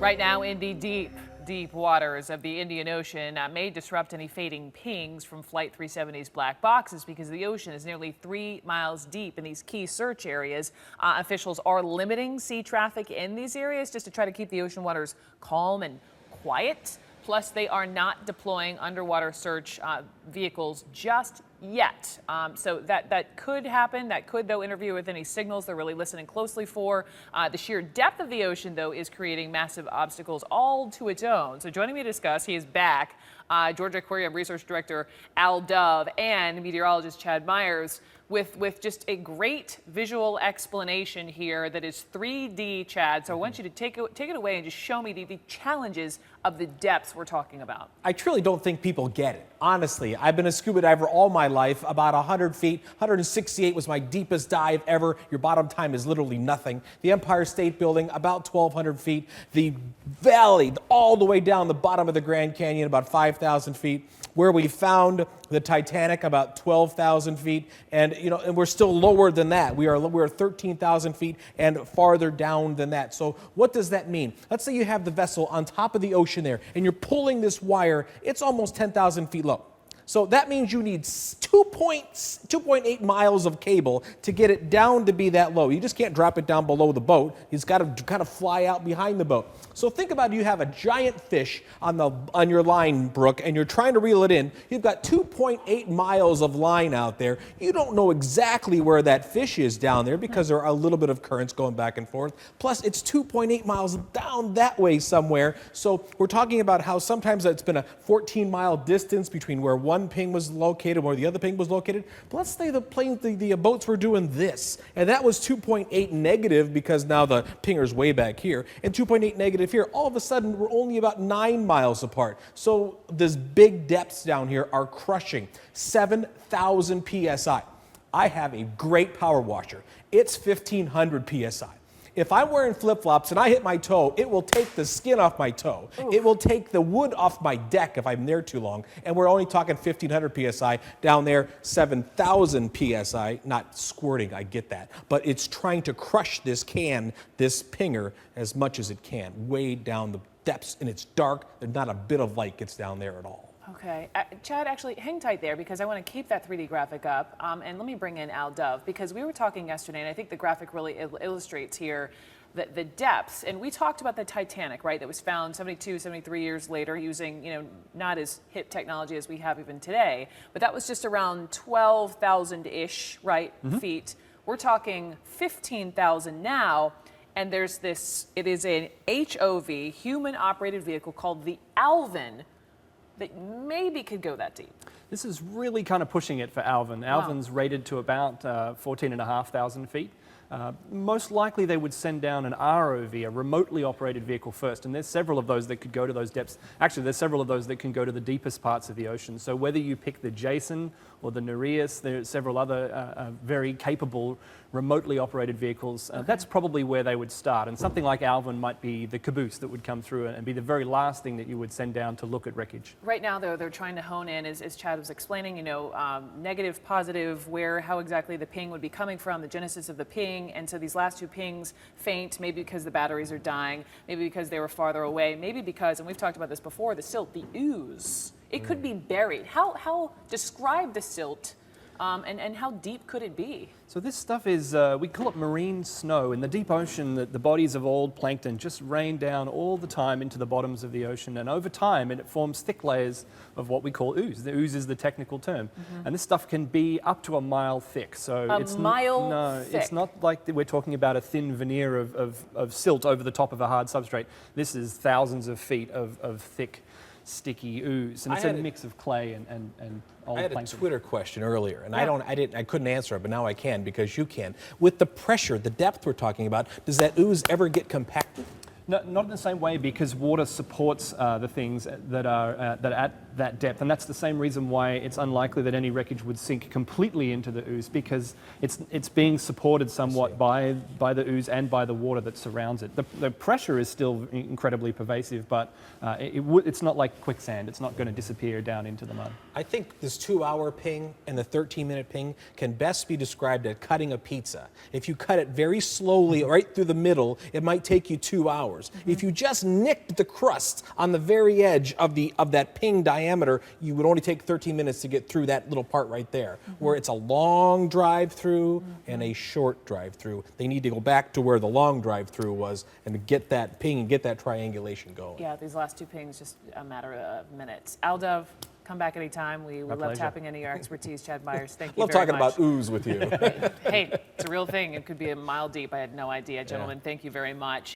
Right now in the deep waters of the Indian Ocean may disrupt any fading pings from Flight 370's black boxes because the ocean is nearly 3 miles deep in these key search areas. Officials are limiting sea traffic in these areas just to try to keep the ocean waters calm and quiet. Plus, they are not deploying underwater search vehicles just yet. So that could happen. That could, though, interfere with any signals they're really listening closely for. The sheer depth of the ocean, though, is creating massive obstacles all to its own. So joining me to discuss, he is back, Georgia Aquarium Research Director Al Dove and meteorologist Chad Myers with just a great visual explanation here that is 3D, Chad. So I want you to take it away and just show me the challenges of the depths we're talking about. I truly don't think people get it. Honestly, I've been a scuba diver all my life, about 100 feet. 168 was my deepest dive ever. Your bottom time is literally nothing. The Empire State Building, about 1,200 feet. The valley, all the way down the bottom of the Grand Canyon, about 5,000 feet. Where we found the Titanic, about 12,000 feet, and we're still lower than that. We're 13,000 feet and farther down than that. So what does that mean? Let's say you have the vessel on top of the ocean there, and you're pulling this wire. It's almost 10,000 feet low. So that means you need 2.8 miles of cable to get it down to be that low. You just can't drop it down below the boat. It's got to kind of fly out behind the boat. So think about you have a giant fish on your line, Brooke, and you're trying to reel it in. You've got 2.8 miles of line out there. You don't know exactly where that fish is down there because there are a little bit of currents going back and forth. Plus, it's 2.8 miles down that way somewhere. So we're talking about how sometimes it's been a 14-mile distance between where one ping was located, where the other ping was located. But let's say the boats were doing this, and that was 2.8 negative because now the pinger's way back here, and 2.8 negative here. All of a sudden, we're only about 9 miles apart. So these big depths down here are crushing 7,000 psi. I have a great power washer. It's 1,500 psi. If I'm wearing flip-flops and I hit my toe, it will take the skin off my toe. Oof. It will take the wood off my deck if I'm there too long. And we're only talking 1,500 psi. Down there, 7,000 psi. Not squirting, I get that. But it's trying to crush this pinger, as much as it can, way down the depths. And it's dark. There's not a bit of light gets down there at all. Okay. Chad, actually, hang tight there because I want to keep that 3D graphic up. And let me bring in Al Dove because we were talking yesterday, and I think the graphic really illustrates here the depths. And we talked about the Titanic, right, that was found 72, 73 years later using, not as hip technology as we have even today. But that was just around 12,000-ish, right, feet. We're talking 15,000 now. And there's this, it is an HOV, human-operated vehicle called the Alvin, that maybe could go that deep. This is really kind of pushing it for Alvin. Alvin's rated to about 14,500 feet. Most likely they would send down an ROV, a remotely operated vehicle first, and there's several of those that could go to those depths. Actually, there's several of those that can go to the deepest parts of the ocean. So whether you pick the Jason or the Nereus, there's several other very capable remotely operated vehicles. That's probably where they would start. And something like Alvin might be the caboose that would come through and be the very last thing that you would send down to look at wreckage. Right now, though, they're trying to hone in, as Chad was explaining, negative, positive, how exactly the ping would be coming from, the genesis of the ping. And so these last two pings faint, maybe because the batteries are dying, maybe because they were farther away, maybe because, and we've talked about this before, the silt, the ooze, it could be buried. How describe the silt and how deep could it be? So this stuff is, we call it marine snow. In the deep ocean, the bodies of old plankton just rain down all the time into the bottoms of the ocean. And over time, it forms thick layers of what we call ooze. The ooze is the technical term. And this stuff can be up to a mile thick. So it's thick. It's not like we're talking about a thin veneer of silt over the top of a hard substrate. This is thousands of feet of thick, sticky ooze, and it's a mix of clay and old plankton. I had a Twitter question earlier, and I couldn't answer it, but now I can because you can. With the pressure, the depth we're talking about, does that ooze ever get compacted? No, not in the same way, because water supports the things that are at that depth, and that's the same reason why it's unlikely that any wreckage would sink completely into the ooze, because it's being supported somewhat by the ooze and by the water that surrounds it. The pressure is still incredibly pervasive, but it's not like quicksand. It's not going to disappear down into the mud. I think this 2-hour ping and the 13-minute ping can best be described as cutting a pizza. If you cut it very slowly right through the middle, it might take you 2 hours. hours. If you just nicked the crust on the very edge of that ping diameter, you would only take 13 minutes to get through that little part right there, where it's a long drive through and a short drive through. They need to go back to where the long drive through was and get that ping and get that triangulation going. Yeah, these last 2 pings, just a matter of minutes. Al Dove, come back anytime. We love pleasure. tapping into your expertise. Chad Myers, thank you Love very talking much. about ooze with you. Hey, it's a real thing. It could be a mile deep. I had no idea. Gentlemen, thank you very much.